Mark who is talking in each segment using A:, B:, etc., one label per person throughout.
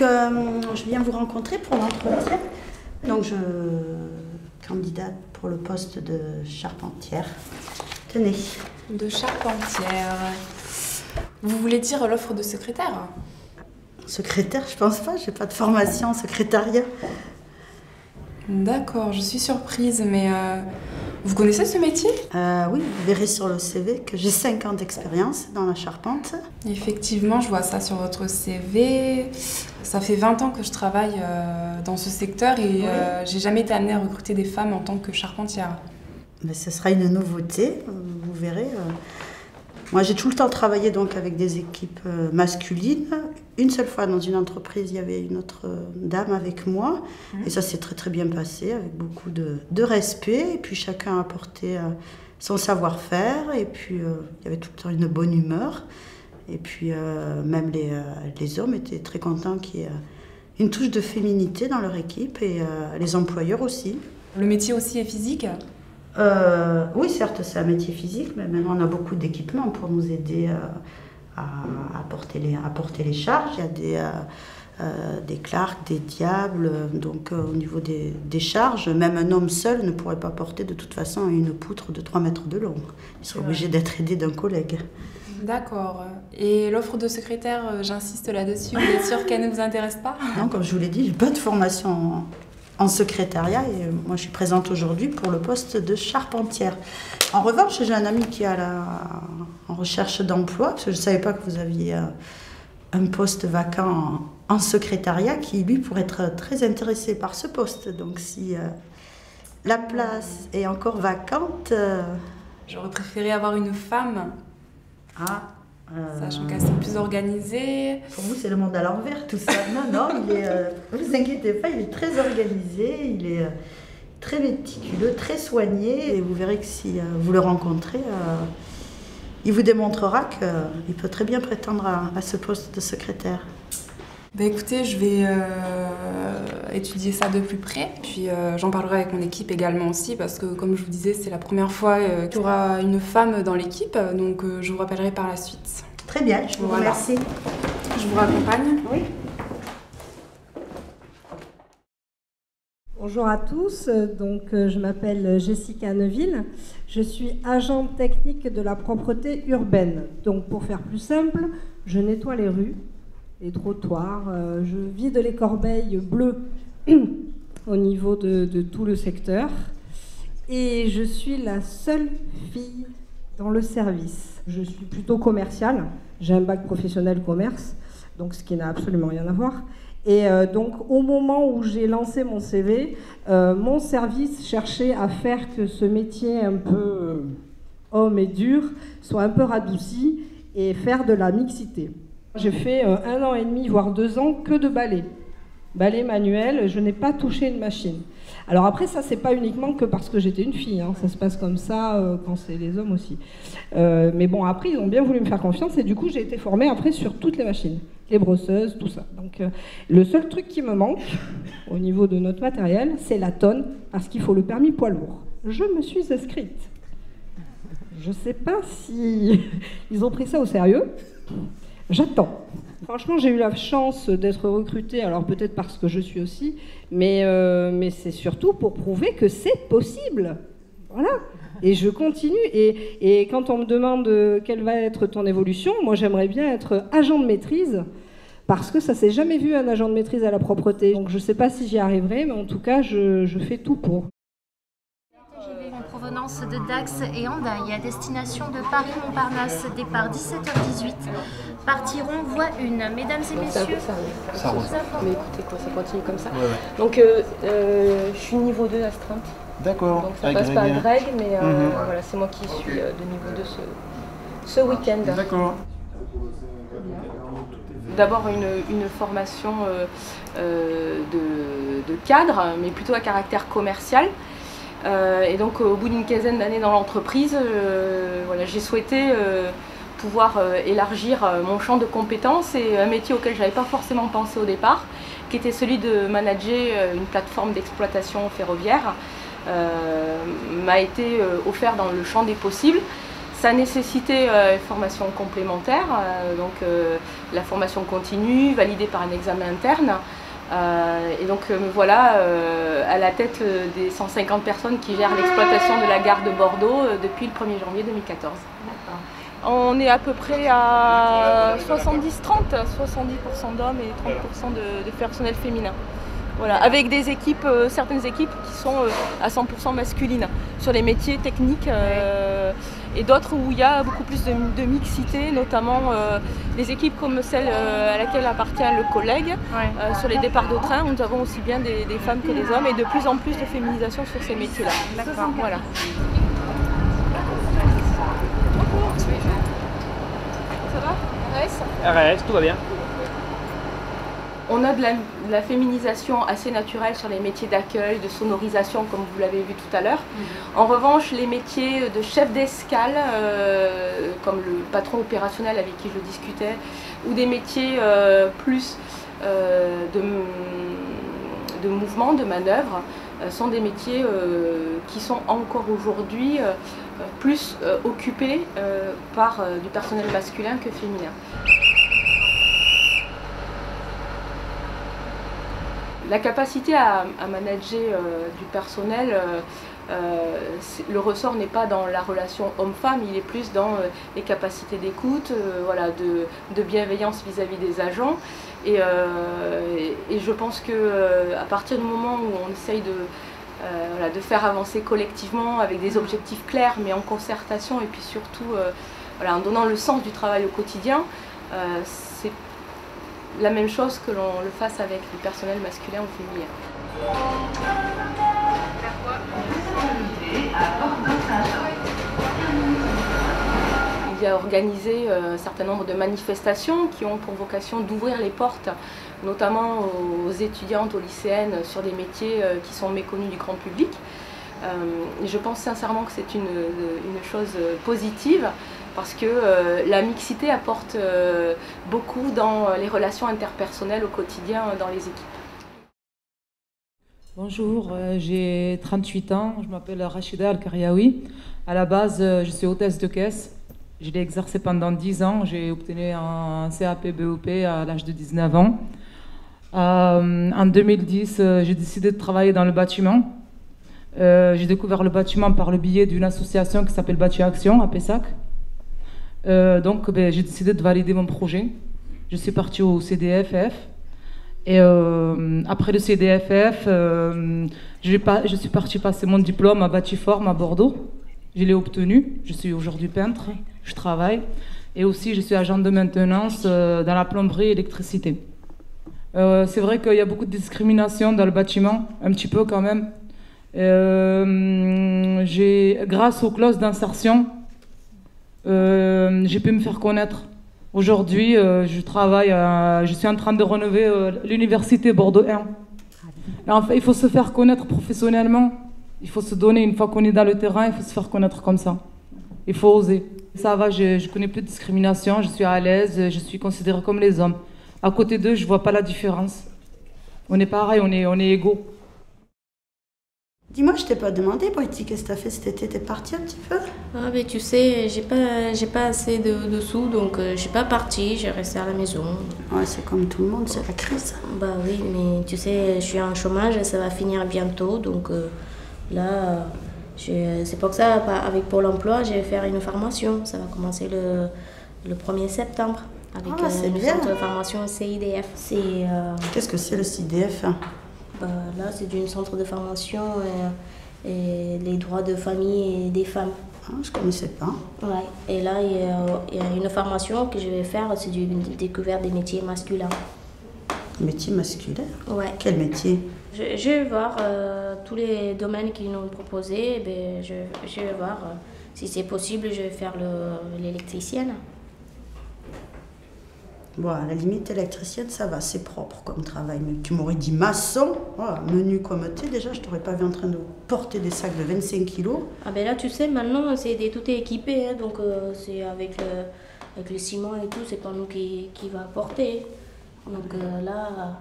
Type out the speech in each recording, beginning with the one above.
A: je viens vous rencontrer pour l'entretien. Donc, je candidate pour le poste de charpentière. Tenez.
B: De charpentière. Vous voulez dire l'offre de secrétaire?
A: Secrétaire, je pense pas, j'ai pas de formation en secrétariat.
B: D'accord, je suis surprise, mais vous connaissez ce métier?
A: Oui, vous verrez sur le CV que j'ai 5 ans d'expérience dans la charpente.
B: Effectivement, je vois ça sur votre CV. Ça fait 20 ans que je travaille dans ce secteur et
A: Oui.
B: j'ai jamais été amenée à recruter des femmes en tant que charpentière.
A: Mais ce sera une nouveauté, vous verrez. Moi, j'ai tout le temps travaillé donc avec des équipes masculines. Une seule fois dans une entreprise, il y avait une autre dame avec moi. Et ça s'est très très bien passé, avec beaucoup de respect. Et puis chacun a apporté son savoir-faire. Et puis il y avait tout le temps une bonne humeur. Et puis même les hommes étaient très contents qu'il y ait une touche de féminité dans leur équipe. Et les employeurs aussi.
B: Le métier aussi est physique?
A: Oui, certes, c'est un métier physique, mais maintenant on a beaucoup d'équipements pour nous aider à porter les charges. Il y a des clarks, des diables, donc au niveau des charges, même un homme seul ne pourrait pas porter de toute façon une poutre de 3 mètres de long. Il serait obligé d'être aidé d'un collègue. D'accord.
B: Et l'offre de secrétaire, j'insiste là-dessus, vous êtes sûre qu'elle ne vous intéresse pas?
A: Non, comme je vous l'ai dit, je n'ai pas de formation en secrétariat et moi je suis présente aujourd'hui pour le poste de charpentière. En revanche, j'ai un ami qui est en recherche d'emploi, parce que je ne savais pas que vous aviez un poste vacant en secrétariat qui lui pourrait être très intéressé par ce poste. Donc si la place est encore vacante...
B: J'aurais préféré avoir une femme. Sachant qu'elles sont plus organisées.
A: Pour vous, c'est le monde à l'envers, tout ça. Non, ne vous inquiétez pas, il est très organisé, il est très méticuleux, très soigné. Et vous verrez que si vous le rencontrez, il vous démontrera qu'il peut très bien prétendre à ce poste de secrétaire.
B: Ben écoutez, je vais étudier ça de plus près. Puis j'en parlerai avec mon équipe également aussi, parce que comme je vous disais, c'est la première fois qu'il y aura une femme dans l'équipe. Donc je vous rappellerai par la suite.
A: Très bien, je vous remercie.
B: Je vous raccompagne.
A: Oui.
C: Bonjour à tous, donc je m'appelle Jessica Neuville, je suis agente technique de la propreté urbaine. Donc pour faire plus simple, je nettoie les rues, les trottoirs, je vide les corbeilles bleues au niveau de tout le secteur et je suis la seule fille dans le service. Je suis plutôt commerciale, j'ai un bac professionnel commerce, donc ce qui n'a absolument rien à voir. Et donc au moment où j'ai lancé mon CV, mon service cherchait à faire que ce métier un peu homme et dur soit un peu radouci et faire de la mixité. J'ai fait 1 an et demi, voire 2 ans, que de balai. Balai manuel, je n'ai pas touché une machine. Alors après, ça, c'est pas uniquement que parce que j'étais une fille, hein. Ça se passe comme ça quand c'est les hommes aussi. Mais bon, après, ils ont bien voulu me faire confiance et du coup, j'ai été formée après sur toutes les machines, les brosseuses, tout ça. Donc le seul truc qui me manque au niveau de notre matériel, c'est la tonne, parce qu'il faut le permis poids lourd. Je me suis inscrite. Je sais pas si ils ont pris ça au sérieux. J'attends. Franchement, j'ai eu la chance d'être recrutée, alors peut-être parce que je suis aussi, mais c'est surtout pour prouver que c'est possible. Voilà. Et je continue. Et quand on me demande quelle va être ton évolution, moi j'aimerais bien être agent de maîtrise, parce que ça s'est jamais vu un agent de maîtrise à la propreté. Donc je ne sais pas si j'y arriverai, mais en tout cas, je fais tout pour.
D: En provenance de Dax et Hendaye à destination de Paris-Montparnasse, départ 17h18, partiront voie 1. Mesdames et messieurs,
E: ça roule.
F: Mais écoutez quoi, ça continue comme ça.
E: Ouais.
F: Donc je suis niveau 2 astreinte.
E: D'accord.
F: Donc ça passe pas à Greg, mais voilà, c'est moi qui suis de niveau 2 ce week-end.
E: D'accord.
F: D'abord une formation de cadre, mais plutôt à caractère commercial. Et donc au bout d'une quinzaine d'années dans l'entreprise, voilà, j'ai souhaité pouvoir élargir mon champ de compétences et un métier auquel je n'avais pas forcément pensé au départ, qui était celui de manager une plateforme d'exploitation ferroviaire, m'a été offert dans le champ des possibles. Ça nécessitait une formation complémentaire, donc la formation continue, validée par un examen interne. Et donc me voilà à la tête des 150 personnes qui gèrent l'exploitation de la gare de Bordeaux depuis le 1er janvier 2014. On est à peu près à 70-30, 70% d'hommes et 30% de personnel féminin. Voilà, avec des équipes, certaines équipes qui sont à 100% masculines sur les métiers techniques et d'autres où il y a beaucoup plus de mixité, notamment des équipes comme celle à laquelle appartient le collègue. Sur les départs de train, nous avons aussi bien des femmes que des hommes et de plus en plus de féminisation sur ces métiers-là. Voilà. Ça va?
E: RS, tout va bien.
F: On a de la féminisation assez naturelle sur les métiers d'accueil, de sonorisation, comme vous l'avez vu tout à l'heure. En revanche, les métiers de chef d'escale, comme le patron opérationnel avec qui je discutais, ou des métiers plus de mouvement, de manœuvre, sont des métiers qui sont encore aujourd'hui plus occupés par du personnel masculin que féminin. La capacité à manager du personnel, le ressort n'est pas dans la relation homme-femme, il est plus dans les capacités d'écoute, voilà, de bienveillance vis-à-vis des agents. Et je pense qu'à partir du moment où on essaye voilà, de faire avancer collectivement avec des objectifs clairs, mais en concertation et puis surtout voilà, en donnant le sens du travail au quotidien, c'est la même chose que l'on le fasse avec le personnel masculin ou féminin. Il y a organisé un certain nombre de manifestations qui ont pour vocation d'ouvrir les portes, notamment aux étudiantes, aux lycéennes, sur des métiers qui sont méconnus du grand public. Je pense sincèrement que c'est une chose positive, parce que la mixité apporte beaucoup dans les relations interpersonnelles au quotidien dans les équipes.
G: Bonjour, j'ai 38 ans, je m'appelle Rachida Al-Kariaoui. À la base, je suis hôtesse de caisse. Je l'ai exercé pendant 10 ans. J'ai obtenu un CAP BEP à l'âge de 19 ans. En 2010, j'ai décidé de travailler dans le bâtiment. J'ai découvert le bâtiment par le biais d'une association qui s'appelle Bâti Action à Pessac. Donc j'ai décidé de valider mon projet. Je suis partie au CDFF et après le CDFF, je suis partie passer mon diplôme à Batiform à Bordeaux. Je l'ai obtenu. Je suis aujourd'hui peintre, je travaille et aussi je suis agent de maintenance dans la plomberie et électricité. C'est vrai qu'il y a beaucoup de discrimination dans le bâtiment, un petit peu quand même. Grâce aux clauses d'insertion, j'ai pu me faire connaître. Aujourd'hui, je suis en train de rénover l'université Bordeaux 1. En fait, il faut se faire connaître professionnellement. Il faut se donner, une fois qu'on est dans le terrain, il faut se faire connaître comme ça. Il faut oser. Ça va, je connais plus de discrimination, je suis à l'aise, je suis considérée comme les hommes. À côté d'eux, je vois pas la différence. On est pareil, on est égaux.
A: Dis-moi, je t'ai pas demandé, Brittany, qu'est-ce que t'as fait cet été? T'es partie un petit peu?
H: Ah, mais tu sais, j'ai pas assez de sous, donc je suis pas partie, j'ai resté à la maison.
A: Ouais, c'est comme tout le monde, c'est la crise.
H: Bah oui, mais tu sais, je suis en chômage, ça va finir bientôt, donc là, c'est pour ça, avec Pôle emploi, je vais faire une formation. Ça va commencer le 1er septembre, avec une centre de formation CIDF.
A: Qu'est-ce que c'est le CIDF?
H: Là, c'est une centre de formation et les droits de famille et des femmes.
A: Ah, je ne connaissais pas.
H: Ouais. Et là, il y a une formation que je vais faire, c'est du découverte des métiers masculins.
A: Métier masculin?
H: Ouais.
A: Quel métier?
H: Je vais voir tous les domaines qu'ils nous ont proposés. Je vais voir si c'est possible, je vais faire l'électricienne.
A: Bon, à la limite, électricienne, ça va, c'est propre comme travail. Mais tu m'aurais dit maçon, menu comme t'es, déjà, je t'aurais pas vu en train de porter des sacs de 25 kilos.
H: Ah ben là, tu sais, maintenant, tout est équipé, hein, donc c'est avec le ciment et tout, c'est pas nous qui va porter. Donc là,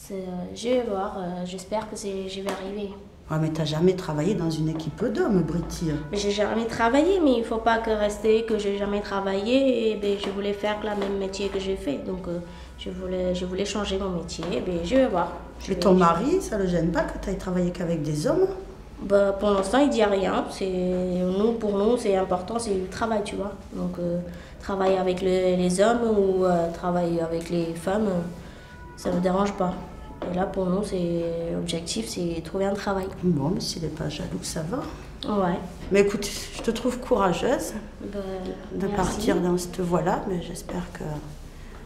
H: Je vais voir, j'espère que je vais arriver.
A: Ah, mais t'as jamais travaillé dans une équipe d'hommes, Britty?
H: Mais j'ai jamais travaillé, mais il ne faut pas que rester que j'ai jamais travaillé. Et ben, je voulais faire le même métier que j'ai fait, donc je voulais changer mon métier. Ben, je vais voir.
A: Et ton mari, ça le gêne pas que tu ailles travailler qu'avec des hommes?
H: Bah, pour l'instant, il dit rien. Pour nous, c'est important, c'est le travail, tu vois. Donc, travailler avec les hommes ou travailler avec les femmes, ça ne me dérange pas. Et là, pour nous, l'objectif, c'est trouver un travail.
A: Bon, mais s'il n'est pas jaloux, ça va.
H: Ouais.
A: Mais écoute, je te trouve courageuse de
H: merci.
A: partir dans cette voie-là, mais j'espère que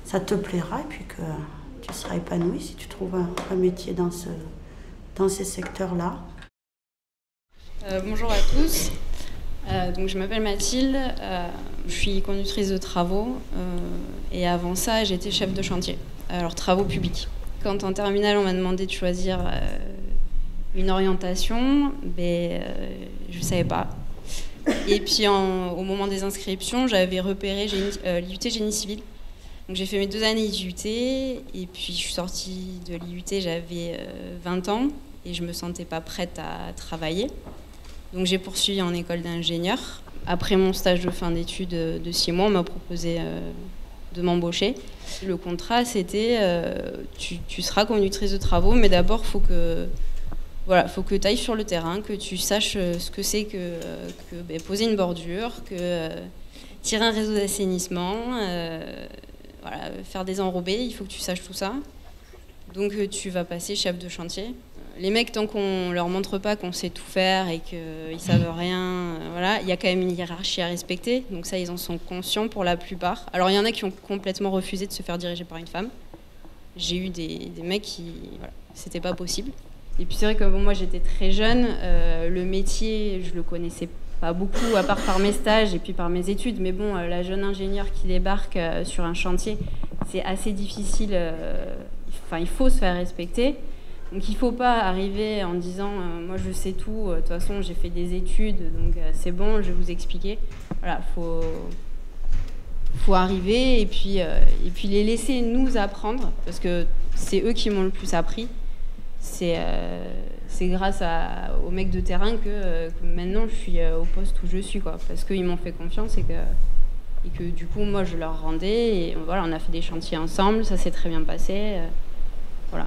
A: ça te plaira et puis que tu seras épanouie si tu trouves un métier dans ces secteurs-là.
E: Bonjour à tous. Donc, je m'appelle Mathilde, je suis conductrice de travaux et avant ça, j'étais chef de chantier, alors travaux publics. Quand en terminale, on m'a demandé de choisir une orientation, je ne savais pas. Et puis au moment des inscriptions, j'avais repéré l'IUT Génie Civil. Donc j'ai fait mes 2 années d'IUT et puis je suis sortie de l'IUT, j'avais 20 ans et je ne me sentais pas prête à travailler. Donc j'ai poursuivi en école d'ingénieur. Après mon stage de fin d'études de 6 mois, on m'a proposé de m'embaucher. Le contrat, c'était tu seras conductrice de travaux, mais d'abord, faut que tu ailles sur le terrain, que tu saches ce que c'est que poser une bordure, que tirer un réseau d'assainissement, faire des enrobés, il faut que tu saches tout ça. Donc tu vas passer chef de chantier. Les mecs, tant qu'on leur montre pas qu'on sait tout faire et qu'ils savent rien, il y a quand même une hiérarchie à respecter. Donc ça, ils en sont conscients pour la plupart. Alors il y en a qui ont complètement refusé de se faire diriger par une femme. J'ai eu des mecs qui, c'était pas possible. Et puis c'est vrai que moi j'étais très jeune, le métier, je le connaissais pas beaucoup, à part par mes stages et puis par mes études. Mais bon, la jeune ingénieure qui débarque sur un chantier, c'est assez difficile. Il faut se faire respecter. Donc il ne faut pas arriver en disant moi je sais tout, de toute façon j'ai fait des études, donc c'est bon, je vais vous expliquer. Voilà, faut arriver et puis les laisser nous apprendre, parce que c'est eux qui m'ont le plus appris. C'est grâce aux mecs de terrain que maintenant je suis au poste où je suis, quoi, parce qu'ils m'ont fait confiance et que du coup moi je leur rendais. Et voilà, on a fait des chantiers ensemble, ça s'est très bien passé. Voilà.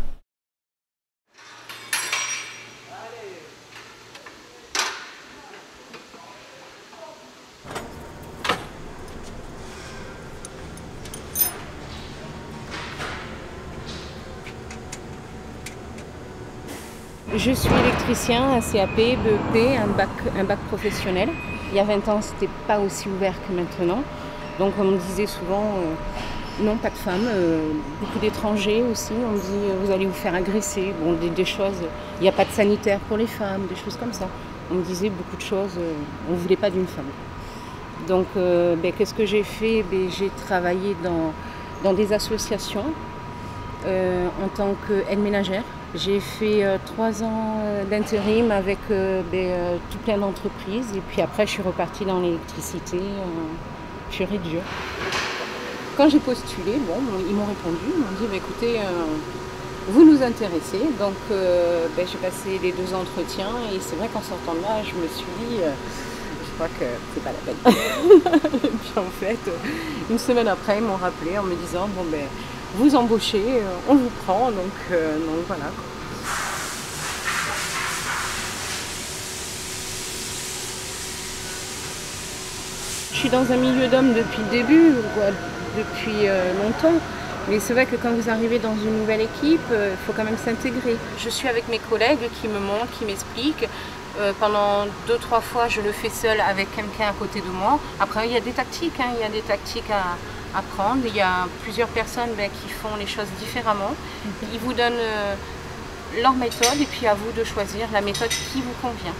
I: Je suis électricien, un CAP, BEP, un bac professionnel. Il y a 20 ans, c'était pas aussi ouvert que maintenant. Donc on me disait souvent, non, pas de femmes, beaucoup d'étrangers aussi. On me dit, vous allez vous faire agresser. Bon, des choses, il n'y a pas de sanitaire pour les femmes, des choses comme ça. On me disait beaucoup de choses, on ne voulait pas d'une femme. Donc qu'est-ce que j'ai fait? J'ai travaillé dans des associations en tant qu'aide ménagère. J'ai fait 3 ans d'intérim avec tout plein d'entreprises. Et puis après, je suis repartie dans l'électricité pure et dure. Quand j'ai postulé, ils m'ont répondu. Ils m'ont dit, écoutez, vous nous intéressez. Donc j'ai passé les 2 entretiens. Et c'est vrai qu'en sortant de là, je me suis dit, je crois que c'est pas la peine. Et puis en fait, une semaine après, ils m'ont rappelé en me disant, vous embauchez, on vous prend, donc voilà. Je suis dans un milieu d'hommes depuis le début, depuis longtemps, mais c'est vrai que quand vous arrivez dans une nouvelle équipe, il faut quand même s'intégrer. Je suis avec mes collègues qui me montrent, qui m'expliquent. Pendant 2-3 fois, je le fais seule avec quelqu'un à côté de moi. Après, il y a des tactiques, il y a des tactiques à prendre. Il y a plusieurs personnes qui font les choses différemment. Ils vous donnent leur méthode et puis à vous de choisir la méthode qui vous convient.